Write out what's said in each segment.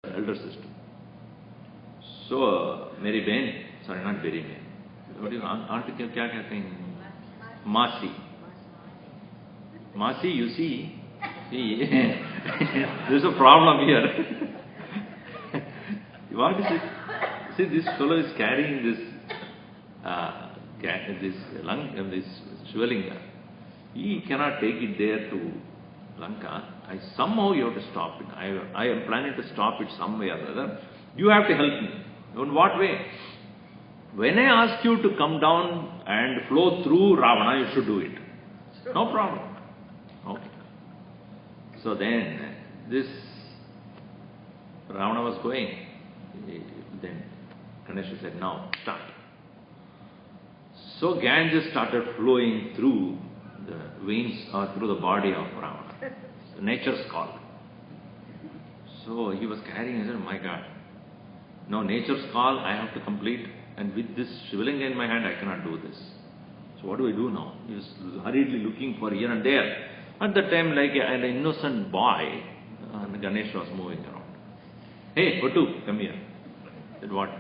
elder sister. So, मेरी बहन, sorry, not very बहन, what do you, aunt क्या कहते हैं? Masi. Masi, you see, there's a problem here. What is it? See, this fellow is carrying this this Shivalinga. He cannot take it there to Lanka. Somehow you have to stop it. I am planning to stop it some way or other. You have to help me. In what way? When I ask you to come down and flow through Ravana, you should do it. No problem. Okay. So then, this Ravana was going. Then Ganesha said, now, start. So Ganges started flowing through the veins or through the body of Ravana. Nature's call. So he was carrying, he said, my God, now nature's call, I have to complete, and with this Shivalinga in my hand, I cannot do this. So what do I do now? He was hurriedly looking for here and there. At that time, like an innocent boy, Ganesha was moving around. Hey, Patu, come here. I said, what?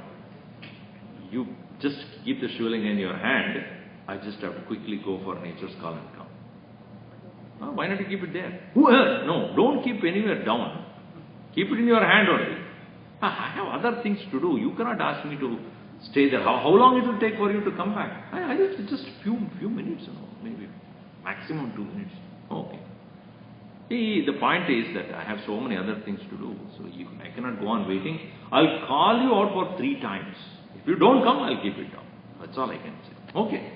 You just keep the Shivalinga in your hand, I just have to quickly go for nature's call and come. Oh, why not you keep it there? No, don't keep anywhere down. Keep it in your hand only. I have other things to do. You cannot ask me to stay there. How long it will take for you to come back? I just few minutes, maybe maximum 2 minutes. Okay. See, the point is that I have so many other things to do, so I cannot go on waiting. I'll call you out for 3 times. If you don't come, I'll keep it down. That's all I can say. Okay,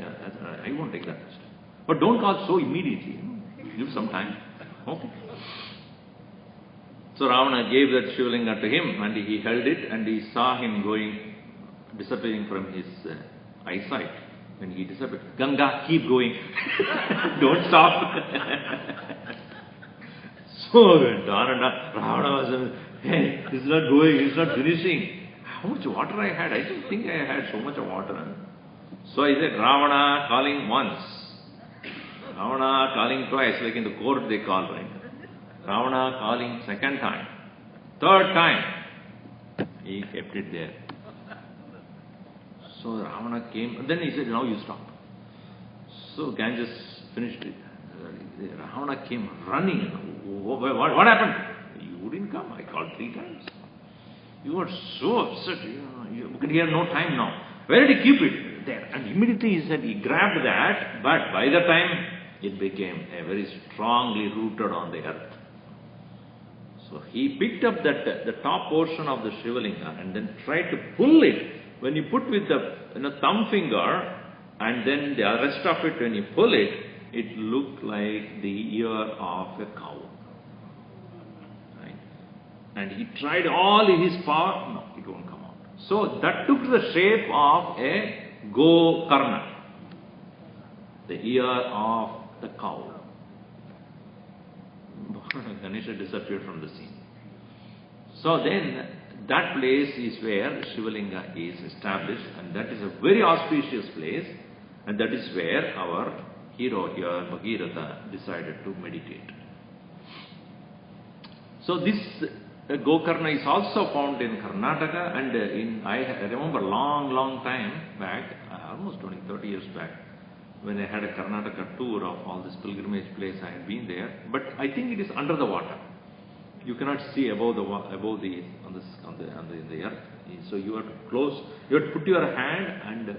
I won't take that risk. But don't call so immediately. Give some time. Okay. So Ravana gave that Shivalinga to him, and he held it, and he saw him disappearing from his eyesight. When he disappeared, Ganga, keep going. Don't stop. So Ravana was, hey, it's not going, it's not finishing. How much water I had? I didn't think I had so much water. So I said, Ravana calling once, Ravana calling twice, like in the court they call, right? Ravana calling second time, third time, he kept it there. So Ravana came, then he said, now you stop. So Ganges finished it. Ravana came running. What happened? You didn't come. I called 3 times. You were so upset. He had no time now. Where did he keep it? There. And immediately he said he grabbed that, but by the time it became very strongly rooted on the earth. So he picked up the top portion of the Shivalinga and then tried to pull it. When you put with the thumb finger and then the rest of it, when you pull it, it looked like the ear of a cow. Right? And he tried all his power. No, it won't come out. So that took the shape of a Gokarna, the ear of the cow. Ganesha disappeared from the scene. So then, that place is where Shivalinga is established, and that is a very auspicious place, and that is where our hero here, Bhagirath, decided to meditate. So this Gokarna is also found in Karnataka, and I remember long time back, almost 20-30 years back, when I had a Karnataka tour of all this pilgrimage place, I had been there, but I think it is under the water. You cannot see above the earth. So you have to close. You have to put your hand, and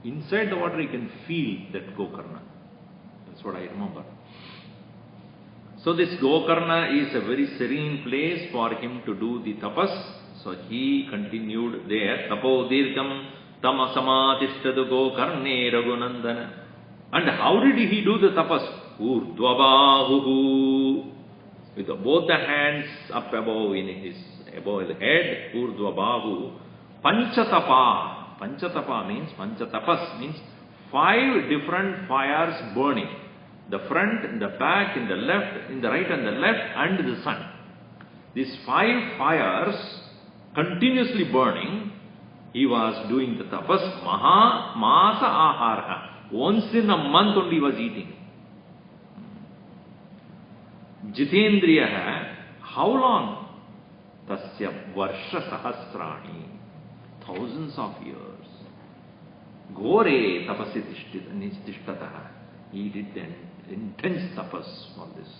inside the water you can feel that Gokarna. That's what I remember. So this Gokarna is a very serene place for him to do the tapas. So he continued there. Tapo dirgham tamasamatishthadu Gokarne Raghunandana. And how did he do the tapas? Urdhvabahuhu. With both the hands up above his head, Urdhvabahu. Panchatapa. Panchatapa means, Panchatapas means 5 different fires burning. The front, in the back, in the left, in the right and the left, and the sun. These 5 fires continuously burning. He was doing the tapas. Maha Masa Ahara. Once in a month only he was eating. Jitendriya, how long? Tasya Varsha Sahasrani, thousands of years. Gore tapasi tishtataha. He did an intense tapas for this.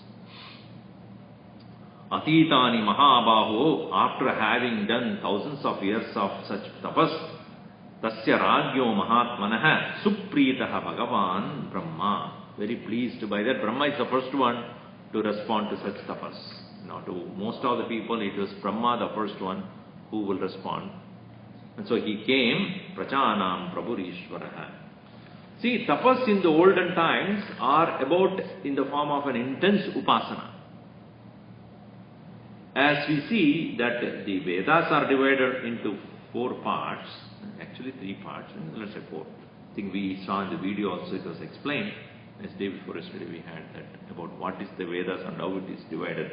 Atitani Mahabaho, after having done thousands of years of such tapas, Tasya Ragyo Mahatmanaha Supritaha Bhagavan Brahma. Very pleased by that. Brahma is the first one to respond to such tapas. Now, to most of the people, it was Brahma the first one who will respond. And so he came, Prachanam Prabhurishwaraha. See, tapas in the olden times are about in the form of an intense upasana. As we see that the Vedas are divided into 4 parts, actually 3 parts, let's say 4. I think we saw in the video also it was explained. As day before yesterday we had that about what is the Vedas and how it is divided.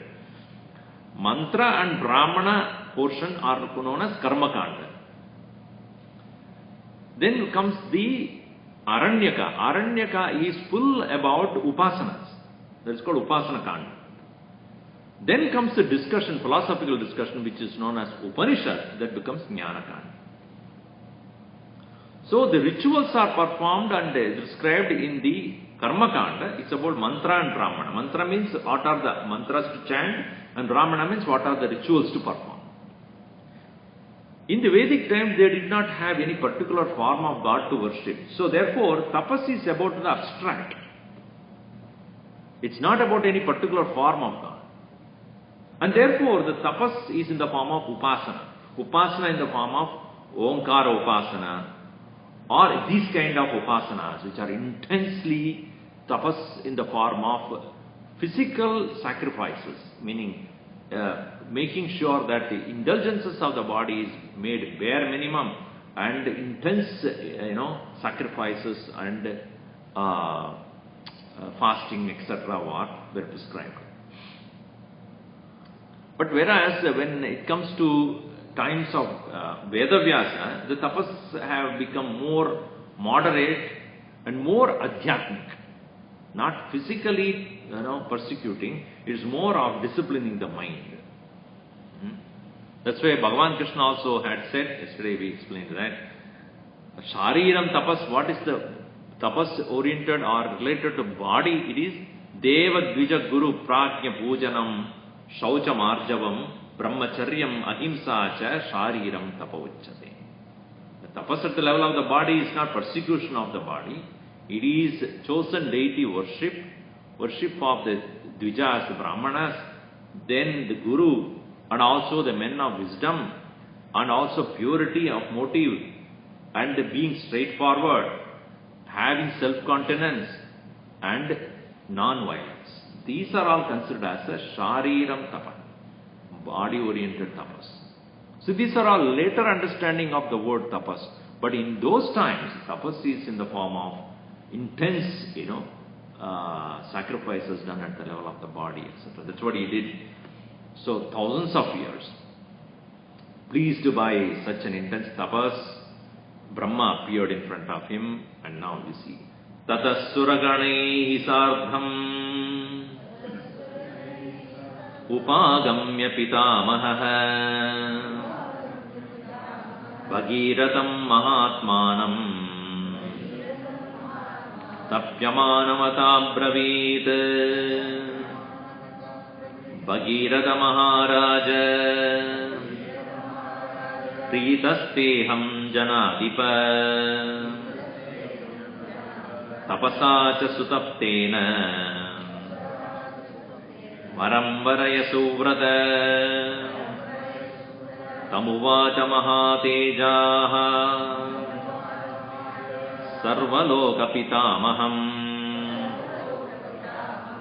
Mantra and Brahmana portion are known as Karma Kanda. Then comes the Aranyaka. Aranyaka is full about Upasanas. That is called Upasana Kanda. Then comes the discussion, philosophical discussion, which is known as Upanishad, that becomes Jnana Kanda. So the rituals are performed and described in the Karma Kanda. It's about mantra and Brahmana. Mantra means what are the mantras to chant, and Brahmana means what are the rituals to perform. In the Vedic time, they did not have any particular form of God to worship. So therefore, tapas is about the abstract. It's not about any particular form of God. And therefore, the tapas is in the form of upasana. Upasana in the form of Omkara upasana, or these kind of upasanas, which are intensely tapas in the form of physical sacrifices, meaning making sure that the indulgences of the body is made bare minimum, and intense, sacrifices and fasting, etc. were prescribed. But whereas when it comes to times of Vedavyasa, the tapas have become more moderate and more adhyatmic. Not physically, persecuting. It is more of disciplining the mind. That's why Bhagavan Krishna also had said, yesterday we explained that, Shariram tapas, what is the tapas oriented or related to body? It is Deva Dvija Guru Prajna Pujanam Shaucham Arjavam Brahmacharyam Ahimsa Cha Shariram Tapavachate. The tapas at the level of the body is not persecution of the body. It is chosen deity worship of the Dvijas, the Brahmanas, then the Guru, and also the men of wisdom, and also purity of motive, and being straightforward, having self-continence, and non-violence. These are all considered as a Shariram Tapa, body-oriented tapas. So these are all later understanding of the word tapas. But in those times, tapas is in the form of intense, sacrifices done at the level of the body, etc. That's what he did. So thousands of years. Pleased by such an intense tapas, Brahma appeared in front of him, and now you see. Tatas Suraganaihi Sardham Upagamya Pitamaha Bhagiratam Mahatmanam Tapyamanamata Bravit Bhagirata Maharaja Pritasteham Janadipa Tapasacha Sutaptena Varamvaraya Suvrata Tamuvacha Mahatejaha Sarvaloka Pitamaham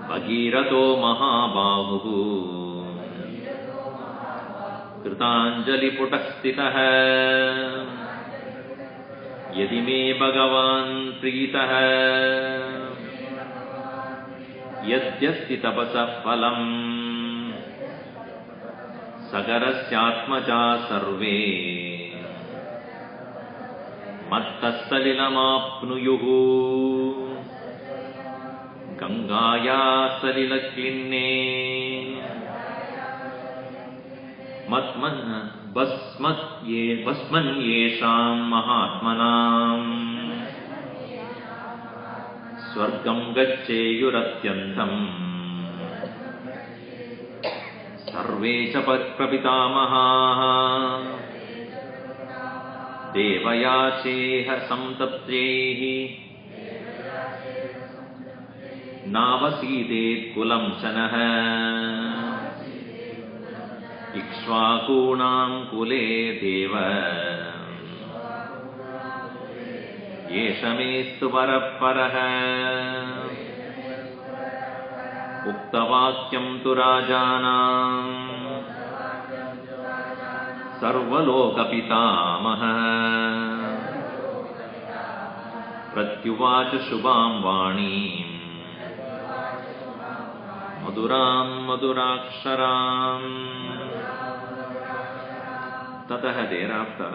Bhagirato Mahabahu Kritanjali Putastitaha Yadime Bhagavan Pritaha Yadyasti Tapasa Phalam Sagarasyatmaja Sarve Mattasalilamapnuyuhu Gangaya Salilaklinne भस्मन् येषां महात्मनां स्वर्गं गच्छेयुरत्यन्तम् सर्वे च प्रपितामहाः देवयाचेह संतप्त्यैः नावसीदेत् कुलं च नः इक्ष्वाकूणां कुले देव एष मेस्तु वरः परः उक्तवाक्यं तु राजानां सर्वलोकपितामहः प्रत्युवाच शुभां वाणीं मधुरां मधुराक्षरां ततः thereafter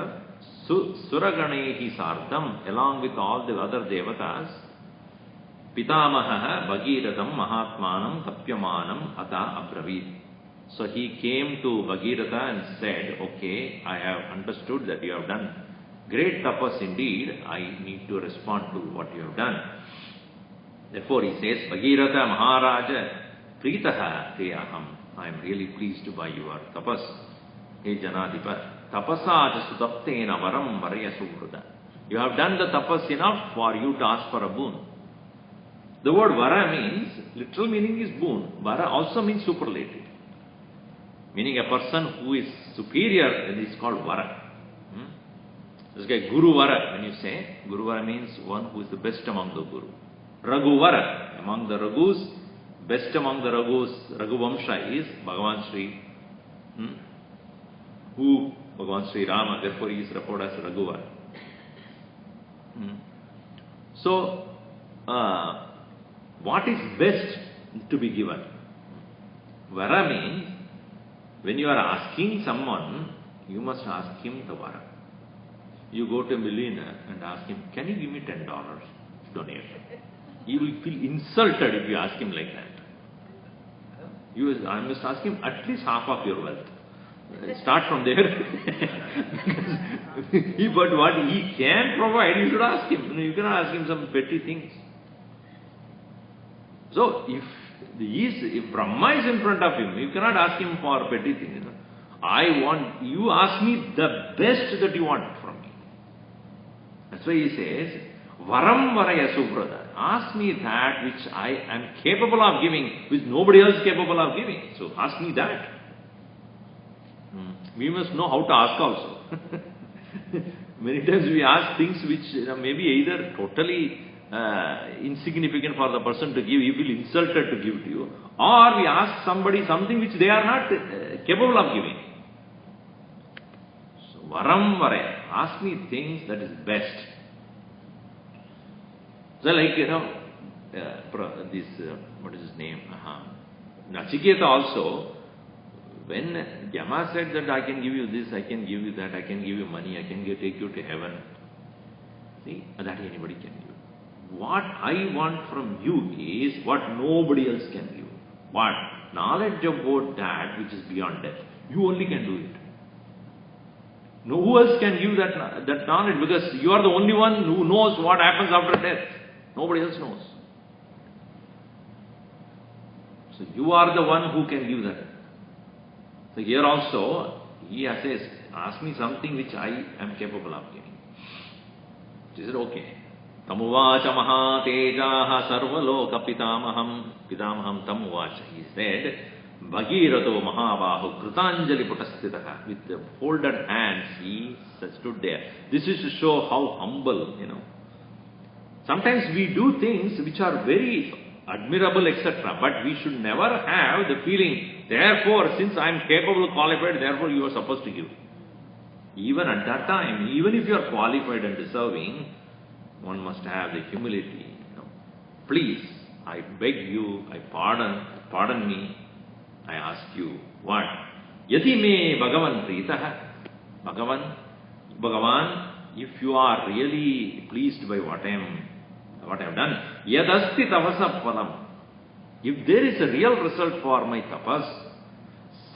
Suraganehi Sardam along with all the other devatas Pitamaha Bhagiratham Mahatmanam Tapyamanam Ata Abravit. So he came to Bhagiratha and said, okay, I have understood that you have done great tapas indeed. I need to respond to what you have done. Therefore he says, Bhagiratha Maharaja Pritaha Te Aham. I am really pleased by your tapas. Hey Janadipa, Tapasa Sutaptena Varam Varaya Subhuda. You have done the tapas enough for you to ask for a boon. The word Vara means, literal meaning is boon. Vara also means superlative. Meaning a person who is superior is called Vara. This guy Guru Vara, when you say, Guru Vara means one who is the best among the Guru. Raghu Vara, among the Raghus, best among the Raghus, Raghu Vamsha is Bhagavan Sri. Who? Bhagavan Sri Rama, therefore he is referred as Raghu Vara. So, what is best to be given? Vara means, when you are asking someone, you must ask him the Vara. You go to a millionaire and ask him, can you give me $10 donation? He will feel insulted if you ask him like that. I must ask him at least half of your wealth. Start from there. But what he can provide, you should ask him. You cannot ask him some petty things. So, if Brahma is in front of him, you cannot ask him for petty things. You ask me the best that you want from me. That's why he says, Varam Varaya Subrada. Ask me that which I am capable of giving, which nobody else is capable of giving. So ask me that. We must know how to ask also. Many times we ask things which may be either totally insignificant for the person to give, he will insulted to give to you, or we ask somebody something which they are not capable of giving. So, Varam Varaya, ask me things that is best. So like, what is his name? Nachiketa also, when Yama said that I can give you this, I can give you that, I can give you money, I can take you to heaven. See, that anybody can give. What I want from you is what nobody else can give. What? Knowledge about that which is beyond death. You only can do it. No who else can give that knowledge, because you are the only one who knows what happens after death. Nobody else knows. So you are the one who can give that. So here also, he says, ask me something which I am capable of giving. He said, okay. Tamuvacha Mahatejaha Sarvaloka Pitamaham Tamuvacha. He said, Bhagirato Mahabahu Kritanjali Putastitaha. With the folded hands, he stood there. This is to show how humble, Sometimes we do things which are very admirable, etc. But we should never have the feeling, therefore, since I am capable, qualified, therefore you are supposed to give. Even at that time, even if you are qualified and deserving, one must have the humility. Please, I beg you, I pardon me, I ask you, what? Yati me Bhagavan Pritaha. Bhagavan, if you are really pleased by what I have done, Yadasti Tavasa Phalam. If there is a real result for my tapas,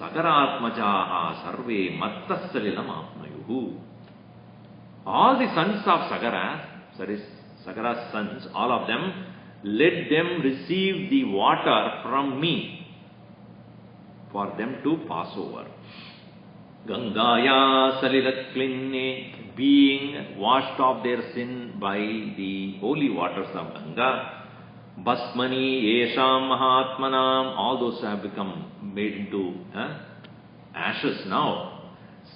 Sagaratmajaha sarve mattastalilam apnayuhu. All the sons of Sagara, Sagara's sons, all of them, let them receive the water from me for them to pass over. Gangaya salilat klinne, being washed off their sin by the holy waters of Ganga. Basmani yesham mahatmanam, all those have become made into ashes now.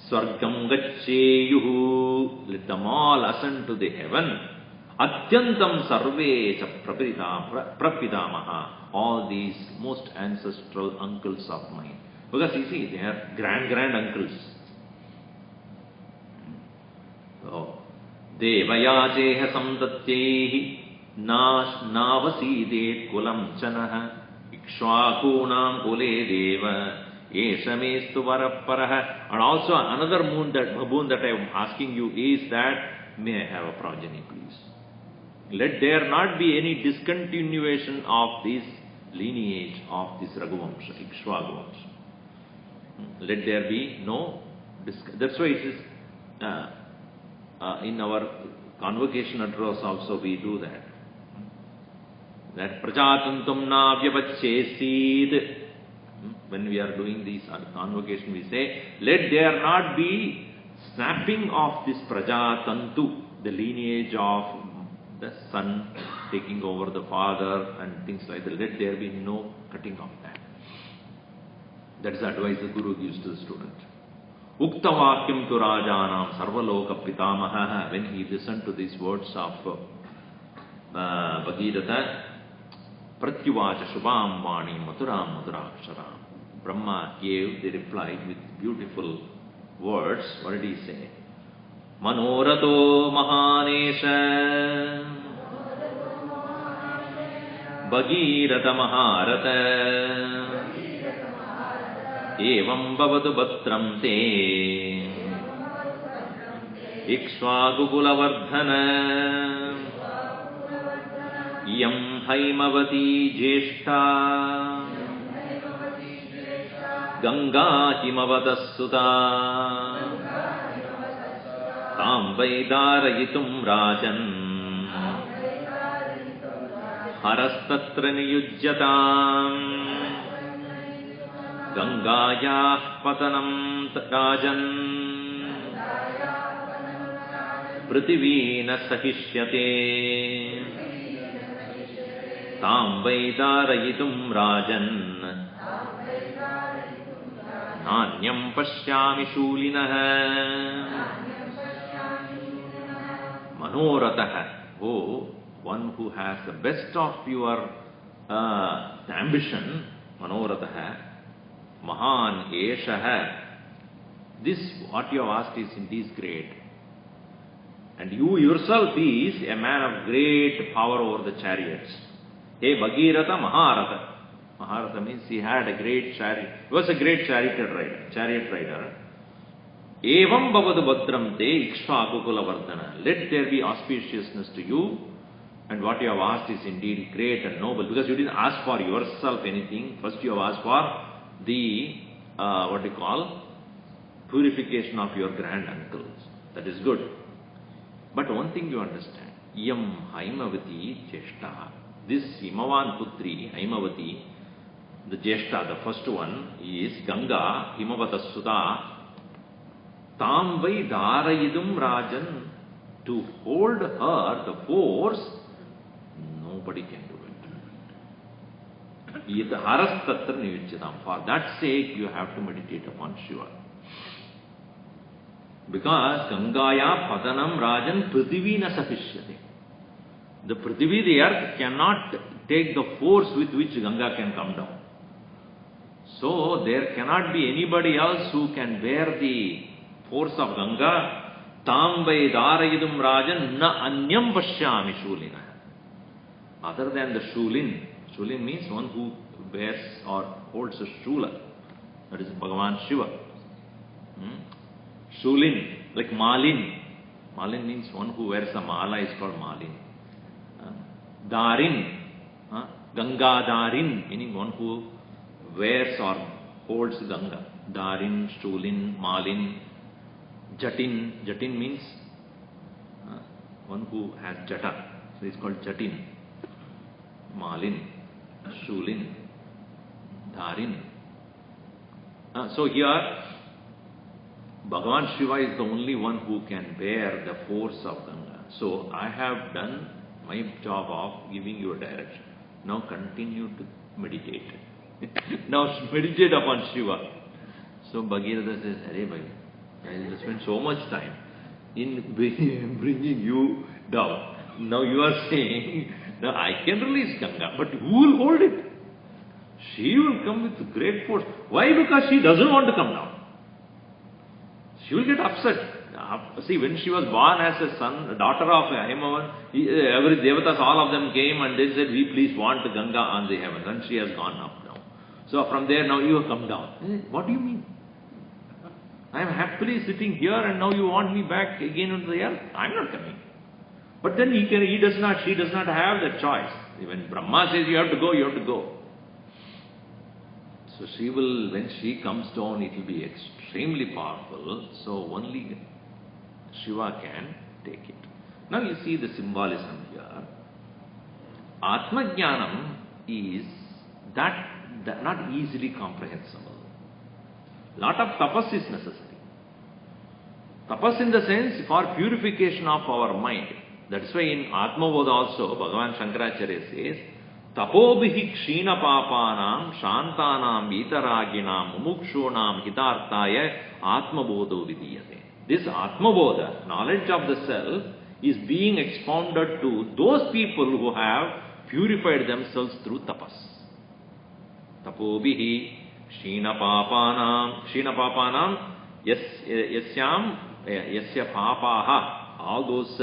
Swargam gaccheyuhu, let them all ascend to the heaven. Atyantam sarve cha prapidamaha, all these most ancestral uncles of mine. Because you see, they are grand uncles. So, devayajeha samdatyehi navasidet kulam chanaha ikshvakunam kule deva eshamestu varapparaha. And also another boon that I am asking you is that, may I have a progeny, please? Let there not be any discontinuation of this lineage of this Raghuvamsha, Ikshvaguvamsha. Let there be no that's why it is in our convocation address also we do that. That Prajatantam na vyavachchesid. When we are doing this convocation, we say, let there not be snapping of this Prajatantu, the lineage of the son taking over the father and things like that. Let there be no cutting of that. That is the advice the Guru gives to the student. Uktavakyam tu rajanam sarvaloka pitamaha. When he listened to these words of Bhagirath, pratyuvacha shubham vani maturam maduraksharam. Brahma gave the reply with beautiful words. What did he say? Manorato mahanesha Bhagirata maharata evam bhavatu bhatram te ikshvagukula yam haimavati jeshta Ganga himavadasuta tam vaidarayitum rajan harastatra niyujyatam Gangayah patanam rajan prithivina sahishyate tam vaidarayitum rajan Nanyam pashyami shulinaha Manorataha. Oh, one who has the best of your ambition, Manorataha, Mahan Eshaha. This, what you have asked is indeed great. And you yourself is a man of great power over the chariots. Hey Bhagirata Maharata. Maharata means he had a great chariot. He was a great chariot rider. Evam bhavadu bhadram te ikshvakukula vardhana. Let there be auspiciousness to you. And what you have asked is indeed great and noble. Because you didn't ask for yourself anything. First you have asked for the, purification of your grand uncles. That is good. But one thing you understand. Yam Haimavati Jeshta. This Himavan Putri, Haimavati, the Jeshta, the first one, is Ganga, Himavata Sudha, Tam vai Darayidum Rajan. To hold her, the force, nobody can do it. Harastatra niyujyatam. For that sake, you have to meditate upon Shiva. Because Gangaya Padanam Rajan Prithivi na sahishyate. The Prithivi, the earth, cannot take the force with which Ganga can come down. So there cannot be anybody else who can bear the force of Ganga. Tam vai darayidum rajan na anyam pashyami shulina. Other than the shulin. Shulin means one who bears or holds a shula. That is Bhagavan Shiva. Shulin, like Malin. Malin means one who wears a mala is called Malin. Darin. Ganga Darin, meaning one who wears or holds Ganga. Dharin, Shulin, Malin, Jatin. Jatin means one who has jata. So it's called Jatin. Malin, Shulin, Dharin. So here, Bhagavan Shiva is the only one who can bear the force of Ganga. So I have done my job of giving you a direction. Now continue to meditate. Now meditate upon Shiva. So Bhagirath says, Arey bhai, I will spend so much time in bringing you down. Now you are saying, now I can release Ganga, but who will hold it? She will come with great force. Why? Because she doesn't want to come down. She will get upset. See, when she was born as a daughter of Himavan, every devatas, all of them came and they said, we please want Ganga on the heavens. And she has gone up now. So from there, now you have come down. What do you mean? I am happily sitting here and now you want me back again into the earth? I am not coming. But then she does not have that choice. When Brahma says you have to go, you have to go. So she will, when she comes down, it will be extremely powerful. So only Shiva can take it. Now you see the symbolism here. Atma Jnanam is that not easily comprehensible. Lot of tapas is necessary. Tapas in the sense for purification of our mind. That is why in Atma Bodha also Bhagavan Shankaracharya says, Tapobhihi kshina papanam shantanam vitaraginam mumukshunam hitarthaya Atma Bodho vidiyate. This Atma Bodha, knowledge of the self, is being expounded to those people who have purified themselves through tapas. Tapobhihi kshina papanam yasya papaha. All those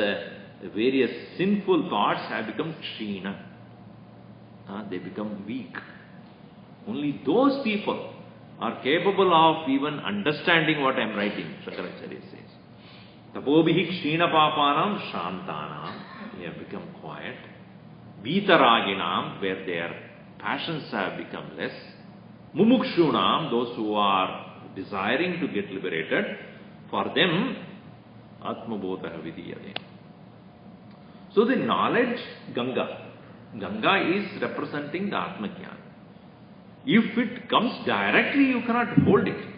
various sinful thoughts have become kshina. They become weak. Only those people are capable of even understanding what I am writing, Shankaracharya says. Tapobhihi kshina papanam shantanam. They have become quiet. Vitaraginam, where their passions have become less. Mumukshunam, those who are desiring to get liberated, for them, Atma Bodha vidiyate. So the knowledge, Ganga is representing the Atma Jnana. If it comes directly, you cannot hold it.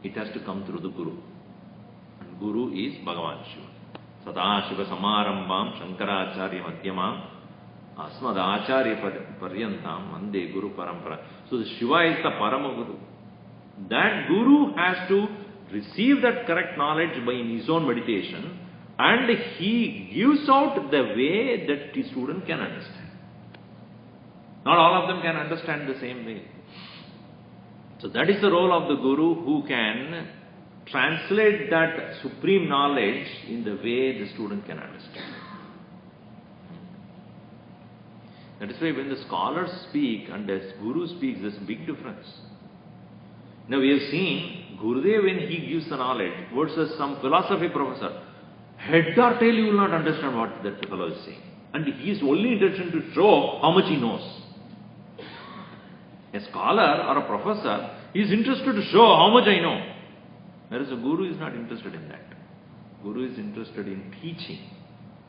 It has to come through the Guru. And Guru is Bhagavan Shiva. Sada Shiva Samarambam Shankaracharya Madhyamam Asmad Acharya Paryantam Mande Guru Parampara. So the Shiva is the Parama Guru. That Guru has to receive that correct knowledge by his own meditation, and he gives out the way that the student can understand. Not all of them can understand the same way. So that is the role of the Guru, who can translate that supreme knowledge in the way the student can understand. That is why when the scholars speak and the Guru speaks, there is a big difference. Now we have seen Gurudev, when he gives the knowledge versus some philosophy professor, head or tail you will not understand what that fellow is saying. And his only intention to show how much he knows. A scholar or a professor is interested to show how much I know. Whereas a Guru is not interested in that. Guru is interested in teaching,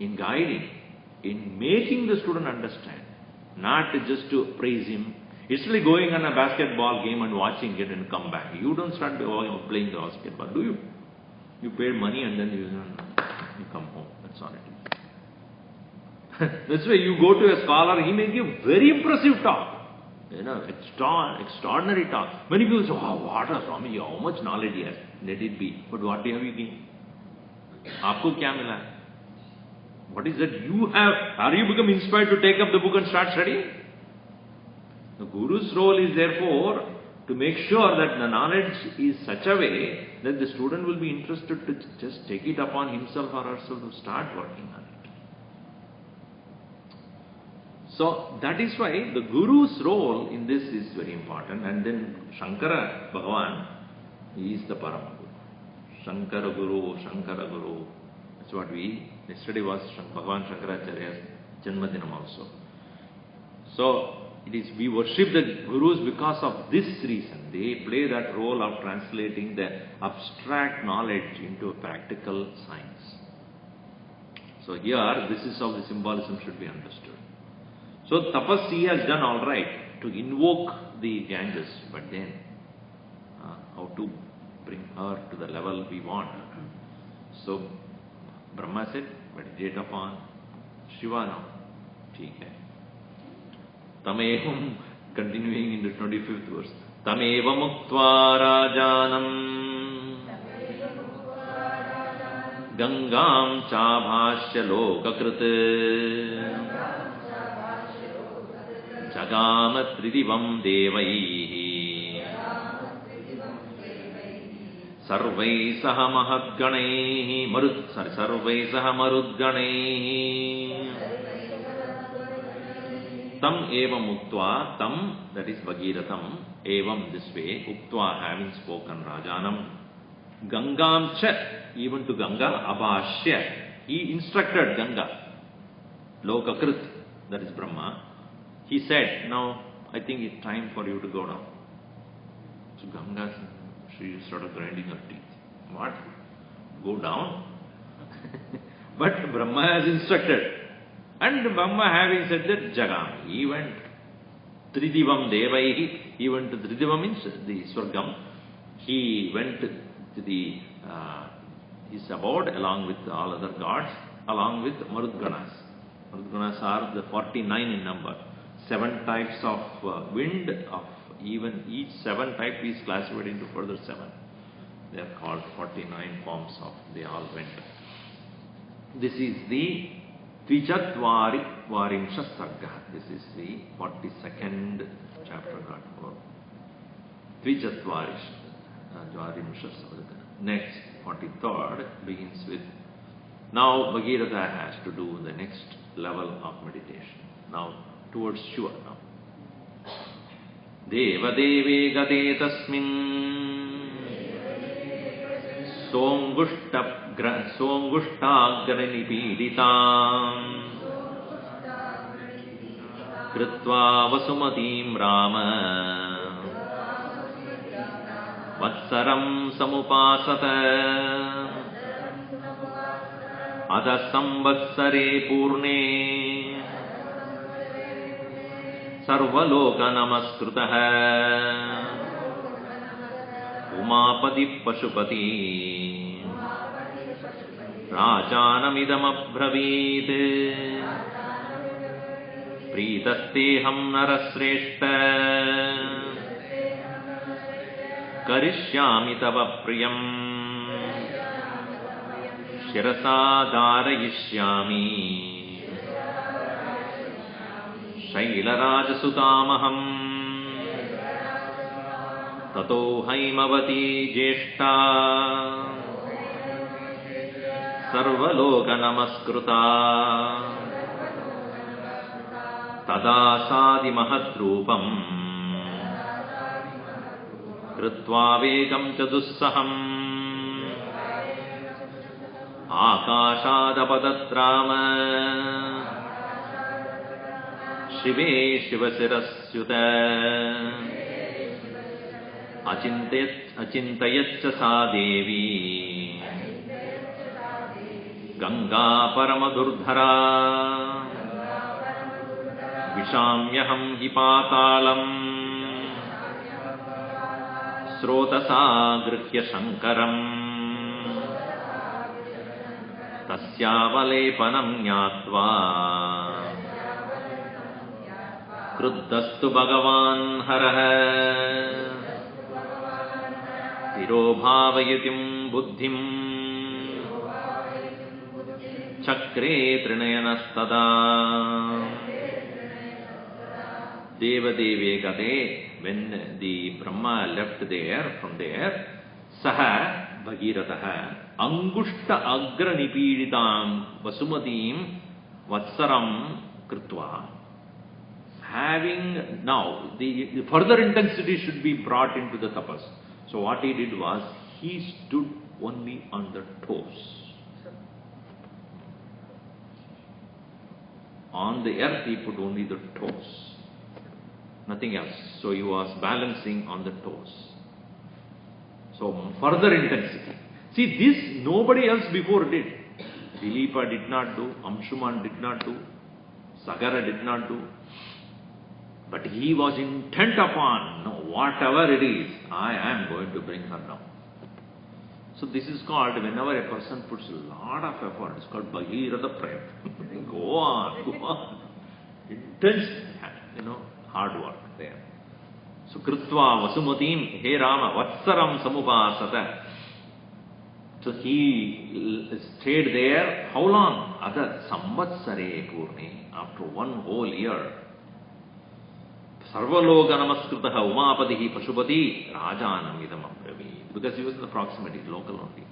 in guiding, in making the student understand. Not just to praise him. It's like going on a basketball game and watching it and come back. You don't start playing the basketball, do you? You paid money and then you come home. That's all it is. That's why you go to a scholar, he may give very impressive talk. Extraordinary talk. Many people say, oh, what a Swami, how much knowledge he has. Let it be. But what have you gained? Aapko kya mila? What is that you have? Are you become inspired to take up the book and start studying? The Guru's role is therefore to make sure that the knowledge is such a way that the student will be interested to just take it upon himself or herself to start working on it. So that is why the Guru's role in this is very important. And then Shankara Bhagavan, he is the Parama Guru. Shankara Guru. That's what yesterday was Bhagavan Shankaracharya's Janmadinam also. So it is we worship the gurus because of this reason. They play that role of translating the abstract knowledge into a practical science. So here, this is how the symbolism should be understood. So Tapasya has done all right to invoke the Ganges, but then how to bring her to the level we want. So Brahma said, meditate upon Shiva now. ठीक है. Tamevam, continuing in the 25th verse. Tameva muktva rajanam Gangam chabhashya lokakrit Jagama tridivam devaihi Sarvai saha mahadganaihi Sarvai saha marudganaihi Tam evam uktva, tam, that is Bhagiratham, evam this way, uktva having spoken Rajanam, Gangam cha, even to Ganga, abhashya, he instructed Ganga, Lokakrit, that is Brahma, he said, now I think it's time for you to go down. So Ganga, she started grinding her teeth. What? Go down? But Brahma has instructed. And Brahma having said that, Jagam, he went Tridivam Devaihi, he went to Tridivam means the Swargam. He went to the his abode along with all other gods, along with Marudganas. Marudganas are the 49 in number. 7 types of wind, of even each 7 type is classified into further 7. They are called 49 forms of, they all went. This is the Tvijatvari Varinsha Sarga. This is the 42nd chapter got for Tvijatvari Varimsha Sarga. Next, 43rd begins with, now Bhagirath has to do the next level of meditation. Now towards Shiva now. Deva Deve Gade Tasmin Songushtagrani Piditam Kritva Vasumatim Rama Vatsaram Samupasata Adasamvatsare Purne Sarvaloka Namaskritah Umapati Pashupati Rajanamidam Abhravit Pritasteham Narasreshta Karishyami Tava Priyam Shirasa Dharayishyami Shailarajasutamaham Tato Haimavati Jeshta Sarvaloka Namaskruta Tada Sadi Mahatrupam Kritva Vegam Chadussaham Akashadapadattrama Shive Shivasirasyuta Achintayatcha sa Devi Ganga Paramadurdhara Vishamyaham Hipatalam Srotasa Grihya Shankaram Tasyavalepanam Nyatva Kruddastu Bhagavan Haraha Tirobhavayatim Buddhim Chakre Trinayanastada Deva Deve Gade, when the Brahma left there, from there, Saha Bhagirataha Angushta Agra Nipididam Vasumatim Vatsaram Kritva. Having now, the further intensity should be brought into the tapas. So what he did was, he stood only on the toes. On the earth he put only the toes. nothing else. So he was balancing on the toes. So further intensity. See, this nobody else before did. Dilipa did not do, Amshuman did not do, Sagara did not do. But he was intent upon, no, whatever it is, I am going to bring her down. So this is called, whenever a person puts a lot of effort, it's called Bhagirata Prayat. Go on. Intense, hard work there. So Krutva Vasumatim, He Rama, Vatsaram Samupasata. So he stayed there, how long? Other Samvatsare Purni, after one whole year. Sarvaloka Namaskritaha Umapadihi Pashupati Rajanam Idam Abravi. Because he was in the proximity, local only.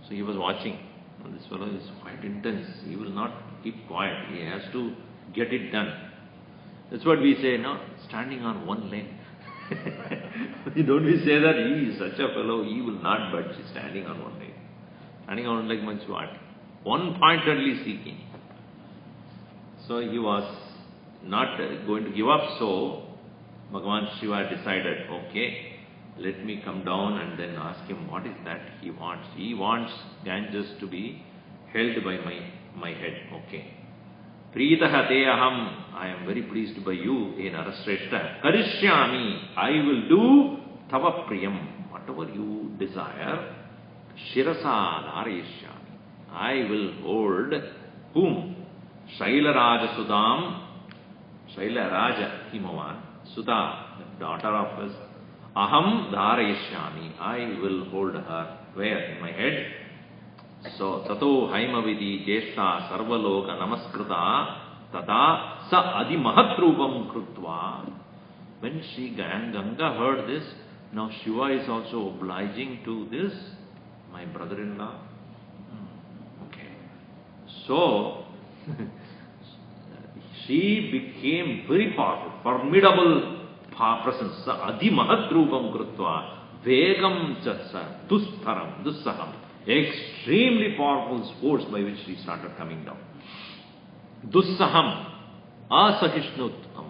So he was watching. And this fellow is quite intense. He will not keep quiet. He has to get it done. That's what we say, no? Standing on one leg. Don't we say that he is such a fellow, he will not budge, standing on one leg. Standing on one leg means what? One pointedly seeking. So he was not going to give up, so Bhagavan Shiva decided, okay, let me come down and then ask him what is that he wants. He wants Ganges to be held by my head. Okay. Pritaha te aham, I am very pleased by you, E Narashreshta. Karishyami, I will do tava priyam, whatever you desire. Shirasa dharayishyami, I will hold whom? Shaila Raja Sudam, Shaila Raja Himavan, Sudha, the daughter of us. Aham dharayishyami, I will hold her. Where? In my head. So, tato haimavidi jeshta sarvaloka namaskrita tata sa adi mahatrupam krutva. When Sri Ganga heard this, now Shiva is also obliging to this, my brother-in-law. Okay. So, she became very powerful, formidable presence. Adi mahatrupam krutva vegam chasa dustaram dussaham. Extremely powerful force by which she started coming down. Dussaham, asahishnuttam.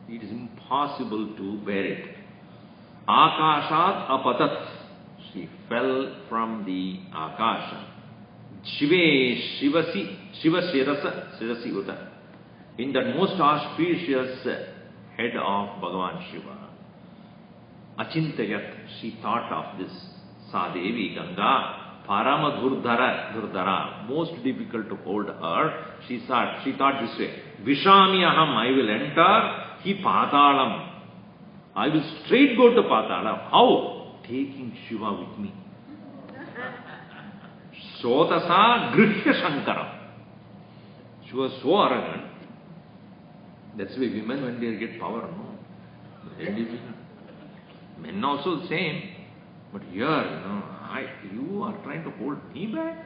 It is impossible to bear it. Akashat apatat. She fell from the Akasha. Shiva Shirasi Uta. In that most auspicious head of Bhagavan Shiva. Achintayat, she thought of this Sadevi Ganga. Parama Dhurdara, most difficult to hold her. She thought this way. Vishami aham, I will enter. Hi Patalam. I will straight go to Patalam. How? Taking Shiva with me. Sotasa Grihya Shankara. She was so arrogant. That's why women, when they get power, no. Men also the same. But here, you are trying to hold me back.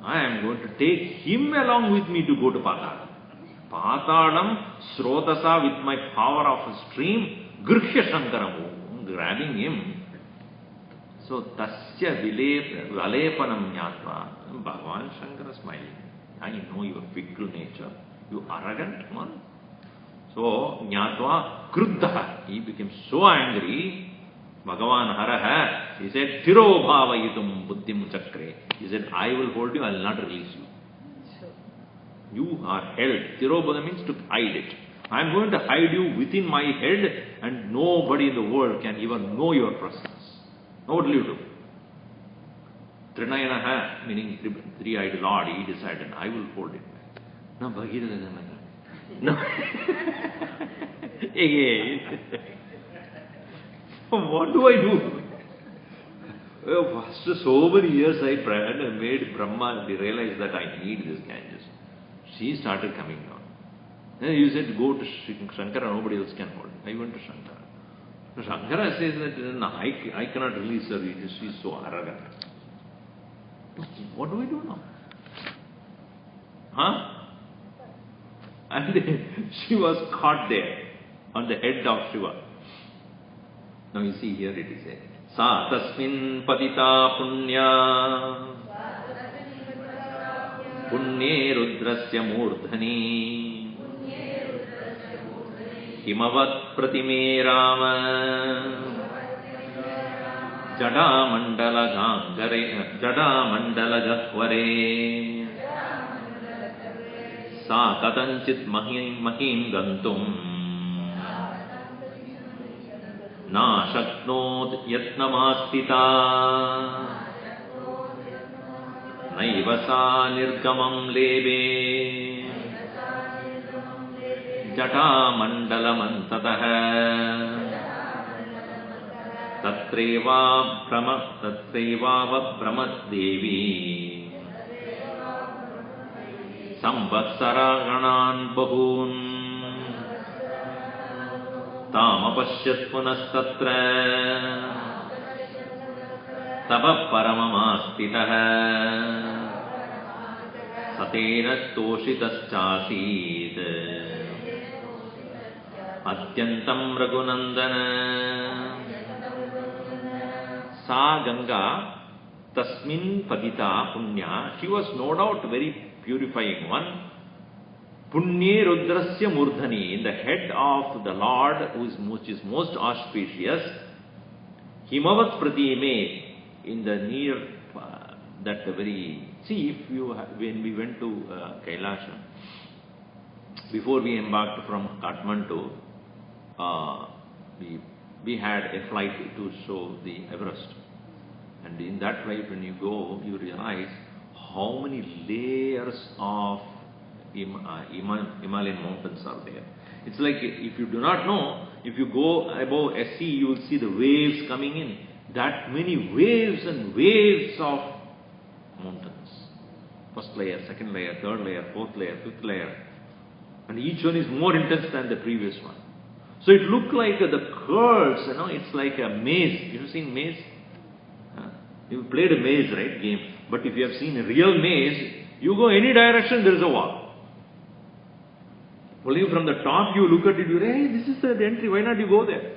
I am going to take him along with me to go to Patalam. Patalam, Srotasa, with my power of a stream, Grihya Shankaram, grabbing him. So, Tasya Valepanam Nyatva, Bhagavan Shankara smiling. I know your fickle nature, you arrogant one. So, Nyatva Kruddha, he became so angry. Bhagavan Haraha, he said, Tiro bhavayitum buddhim chakre. He said, I will hold you, I will not release you. You are held. Tiro bhava means to hide it. I am going to hide you within my head and nobody in the world can even know your presence. Now what will you do? Trinayanaha, meaning three-eyed Lord, he decided, I will hold it back. No, Bhagirata. No. Again. What do I do? First, so many years I prayed and made Brahma realize that I need this Ganges. She started coming down. Then you said, go to Shankara, nobody else can hold. I went to Shankara. So Shankara says that no, I cannot release her, she is so arrogant. What do we do now? Huh? And she was caught there on the head of Shiva. Now you see here it is said, Sa tasmin patita punya punye rudrasya murdhani Himavat Pratime Rama Jadamandala Gahvare Sa Katanchit Mahim Gantum Na Shaknot Yatnamastita Naivasa Nirgamam Lebe Jata Mandalamantatah Tatreva Brahmat Devi Samvatsara Ganan Bahun Tamapashyat Punastatra Tava Paramamastitah Satena Toshitaschāsīt Atyantam Raghunandana Sa Ganga Tasmin Padita Punya. She was no doubt very purifying one. Punye Rudrasya Murdhani, in the head of the Lord which is most auspicious. Himavat Pratime, in the near, that very, see if you, when we went to Kailasha, before we embarked from Kathmandu, we had a flight to show the Everest. And in that flight, when you go, you realize how many layers of Himalayan mountains are there. It's like, if you do not know, if you go above a sea, you will see the waves coming in. That many waves and waves of mountains. First layer, second layer, third layer, fourth layer, fifth layer. And each one is more intense than the previous one. So it looked like the curves, it's like a maze. You have seen maze? You played a maze, right, game. But if you have seen a real maze, you go any direction, there is a wall. Only from the top you look at it, you say, hey, this is the entry, why not you go there?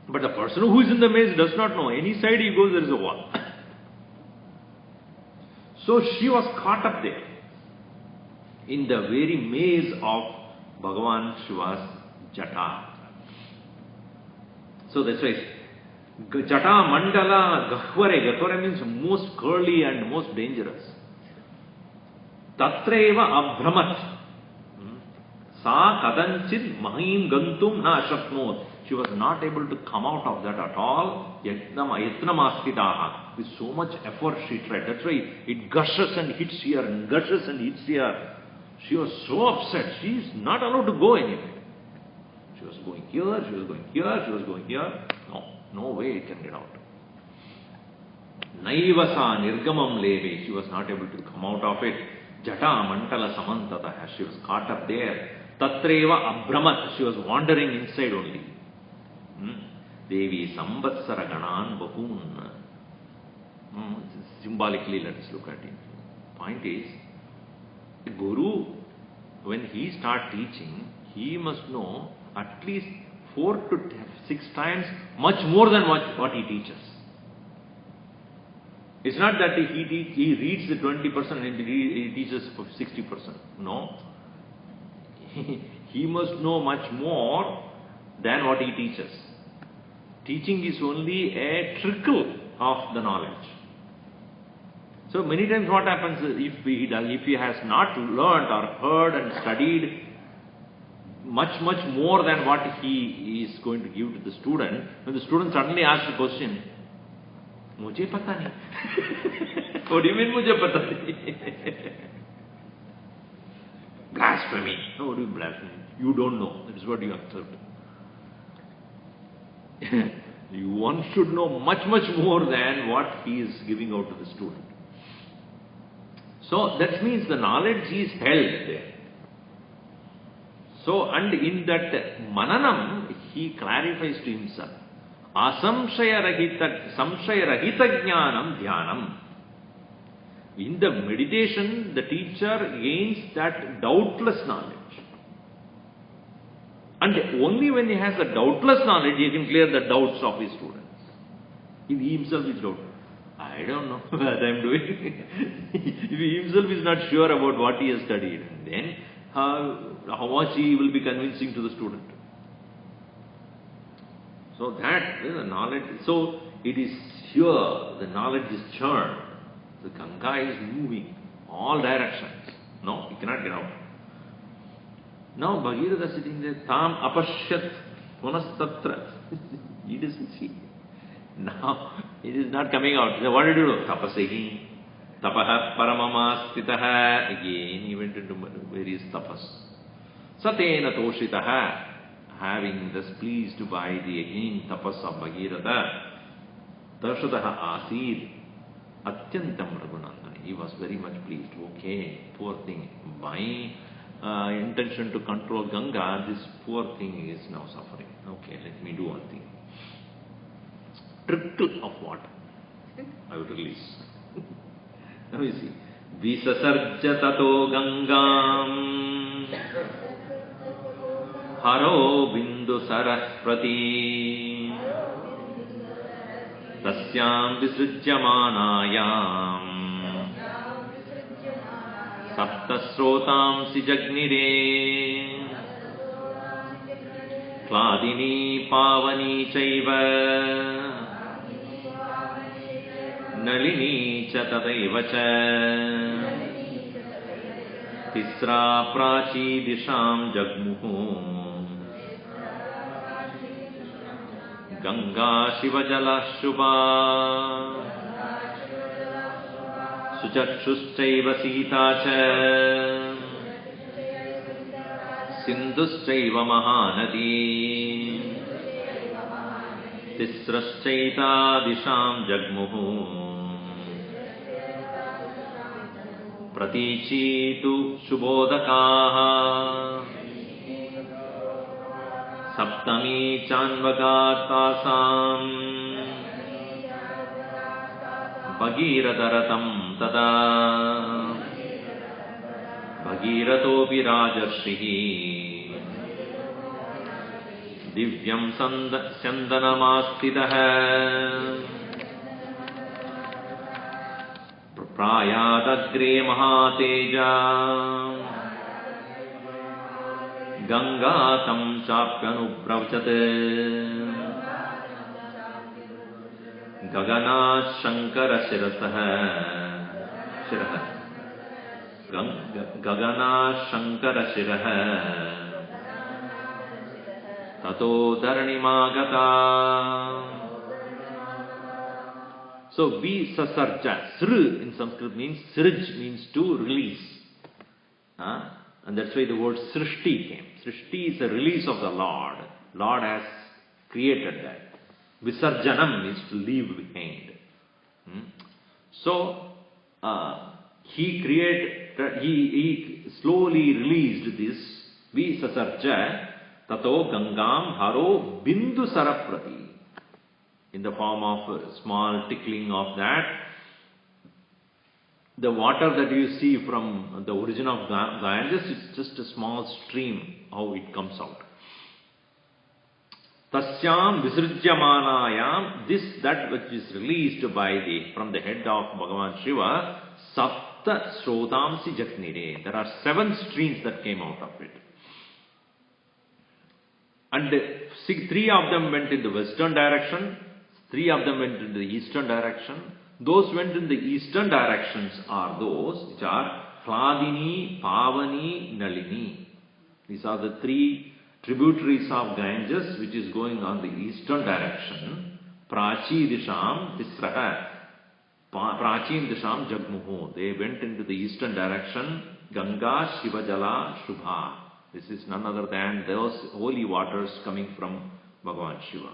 But the person who is in the maze does not know. Any side he goes, there is a wall. So she was caught up there in the very maze of Bhagavan Shiva's Jata. So that's why Jata Mandala Gahvare. Gahvare means most curly and most dangerous. Tatreva Abhramat. Sa Kadanchit Mahim Gantum Na Shaknot. She was not able to come out of that at all. Yatnamastitaha. With so much effort she tried. That's why it gushes and hits here and gushes and hits here. She was so upset. She is not allowed to go anywhere. She was going here, she was going here, she was going here. No way it can get out. Naivasa Nirgamam Leve. She was not able to come out of it. Jata Mantala Samantataha. She was caught up there. Tatreva Abhramat. She was wandering inside only. Devi Samvatsara Ganan Bahun. Symbolically, let us look at it. Point is, the Guru, when he starts teaching, he must know at least 4 to 6 times much more than what he teaches. It's not that he reads the 20% and he teaches 60%. No. He must know much more than what he teaches. Teaching is only a trickle of the knowledge. So many times what happens if he has not learned or heard and studied much more than what he is going to give to the student, when the student suddenly asks the question, Mujhe pata nahi. What do you mean mujhe pata nahi? Blasphemy. No, what do you mean blasphemy? You don't know. That is what you accept. One should know much more than what he is giving out to the student. So that means the knowledge is held there. So, and in that mananam, he clarifies to himself. Asamshaya rahita jnanam dhyanam. In the meditation, the teacher gains that doubtless knowledge. And only when he has the doubtless knowledge, he can clear the doubts of his students. If he himself is doubtful, I don't know what I am doing. If he himself is not sure about what he has studied, then how much he will be convincing to the student. So that is the knowledge. So it is here, the knowledge is churned. The Ganga is moving all directions. No, you cannot get out. Now Bhagirath sitting there, tam apashyat punastatra. He doesn't see. Now it is not coming out. So what did you do? Tapasehi. Tapaha paramamastitaha. Again he went into various tapas. Satena toshitaha. Having thus pleased by the again tapas of Bhagiratha. Darshataha asir. Atyantam Raghunandani. He was very much pleased. Okay, poor thing. My intention to control Ganga, this poor thing is now suffering. Okay, let me do one thing. Trickle of water I will release. Now you see. Visasarja tato Gangam Haro bindu sarasprati Tasyam visrujyamanayam Saptasrotamsi jagnire Kladini pavani chaiva Nalini cha tadaiva cha Tisra prachi disham jagmuhu Ganga Shivajala Shubha Suchakshushtaiva Sita cha Sindhushchaiva Mahanadi Tisraschaita Disham Jagmuhu Pratichitu Shubhodakaha Saptami Chanvagatasam Bhagirataratam Tada Bhagiratopi Rajarshrihi Divyam Sandanamastitaha Prayadagre Mahateja Gangatam Chapyanupravchate Gagana Shankara Shirasaha Gagana Shankara Shiraha Tato Dharanimagata. So Visasarja, Sr in Sanskrit means, Srij means to release. And that's why the word Srishti came. Srishti is a release of the Lord. Lord has created that. Visarjanam means to leave behind. So, he created, he slowly released this Visasarja Tato Gangam Haro Bindu Saraprati. In the form of a small tickling of that. The water that you see from the origin of Ganges, it's just a small stream, how it comes out. Tasyam Visrujyamanayam, this, that which is released from the head of Bhagavan Shiva, Sapta Srotamsi Jaknire. There are 7 streams that came out of it. And 3 of them went in the western direction, 3 of them went in the eastern direction. Those went in the eastern directions are those which are Kladini, Pavani, Nalini. These are the 3 tributaries of Ganges which is going on the eastern direction. Prachi Disham Tisraha. Prachim Disham Jagmuhu. They went into the eastern direction. Ganga Shivajala Shubha. This is none other than those holy waters coming from Bhagavan Shiva.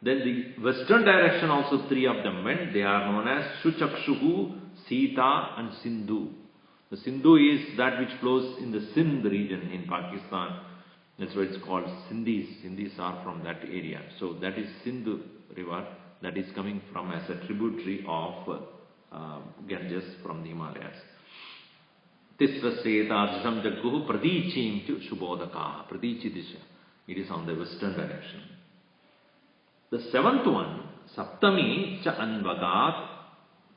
Then the western direction also 3 of them went. They are known as Suchakshuhu, Sita and Sindhu. The Sindhu is that which flows in the Sindh region in Pakistan. That's why it's called Sindhis. Sindhis are from that area. So that is Sindhu river that is coming from as a tributary of Ganges from the Himalayas. Tisraseta Disham Jagguhu Pradichim to Shubhodakaha. Pradichi Disha. It is on the western direction. The 7th one, Saptami cha Anvagat,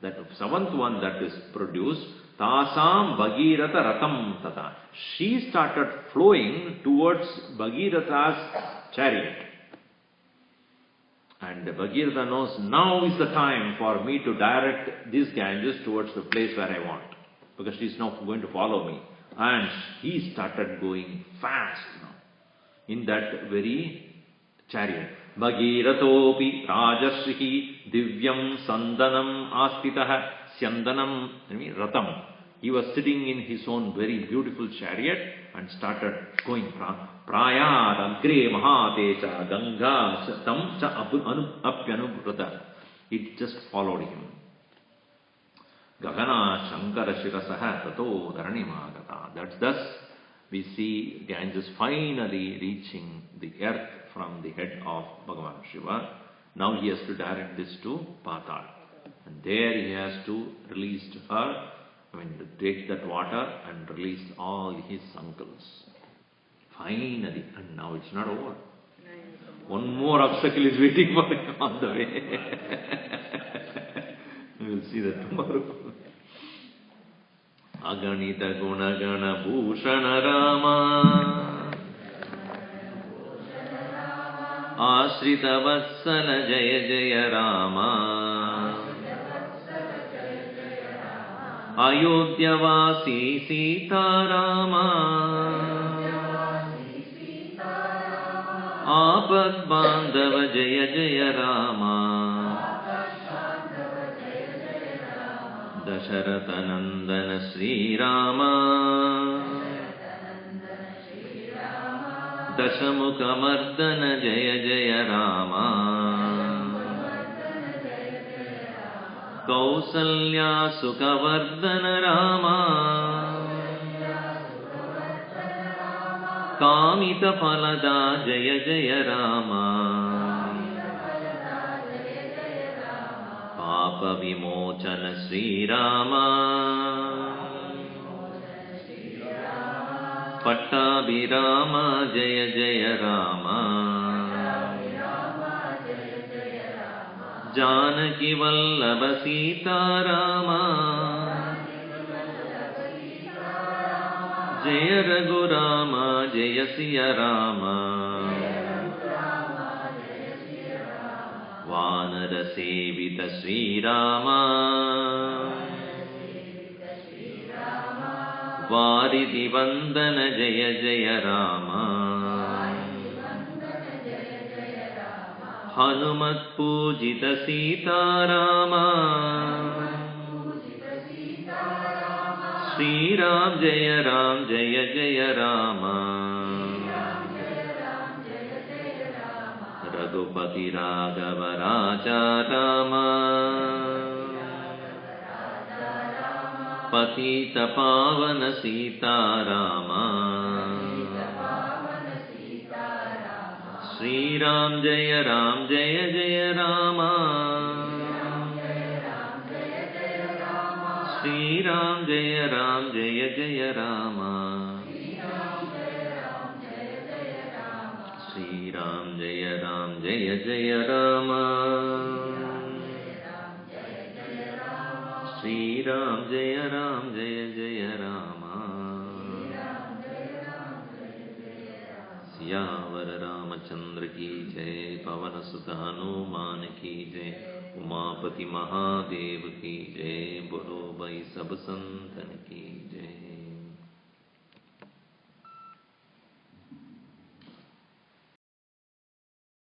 that 7th one that is produced, Tasam Bhagirata Ratam Tata. She started flowing towards Bhagiratha's chariot. And Bhagirath knows now is the time for me to direct this Ganges towards the place where I want, because she's now going to follow me. And he started going fast now in that very chariot. Bhagiratopi Rajashrihi Divyam Sandanam Astitah Syandanam Ratam. He was sitting in his own very beautiful chariot and started going. Prayad Agre Mahatecha Ganga Tam Cha Apyanubrata. It just followed him. Gagana Shankara Shirasaha Tato Dharanimagata. That's thus we see Ganges finally reaching the earth from the head of Bhagavan Shiva. Now he has to direct this to Patal. And there he has to release her, to take that water and release all his uncles. Finally, and now it's not over. One more obstacle is waiting for him on the way. We will see that tomorrow. Aganita Gunagana Bhushana Rama Ashrita Vatsala Jaya Jaya Rama Ayodhyavasi Sita Rama Apad Bandhava Jaya Jaya Rama Dasharatanandana Sri Rama Dashamukhamardana Jaya Jaya Rama Kausalya Sukhavardhana Rama Kamita Phalada Jaya Jaya Rama Papa Vimochana Sri Rama Pattabhirama Jaya Jaya Rama Janaki Vallabha Sita Rama Jaya Raghurama Jaya Siya Rama Vanara Sevita Sri Rama Varidhi Vandana Jaya Jaya Rama Hanumat Pujita Sita Rama Sri Ram Jaya Ram Jaya Jaya Rama Raghupati Raghava Raja Rama Patita Pavana Sita Rama Sri Ram Jaya Ram Jaya Jaya Rama Sri Ram Jaya Ram Jaya Jaya Rama Sri Ram Jaya Ram Jaya Jaya Rama Sri Ram Jaya Ram Jaya Jaya Rama Siyavar Ramachandra ki jai Pavan Sutta Hanuman ki jai Umapati Mahadev ki jai Bolo Bhai Sab Santan ki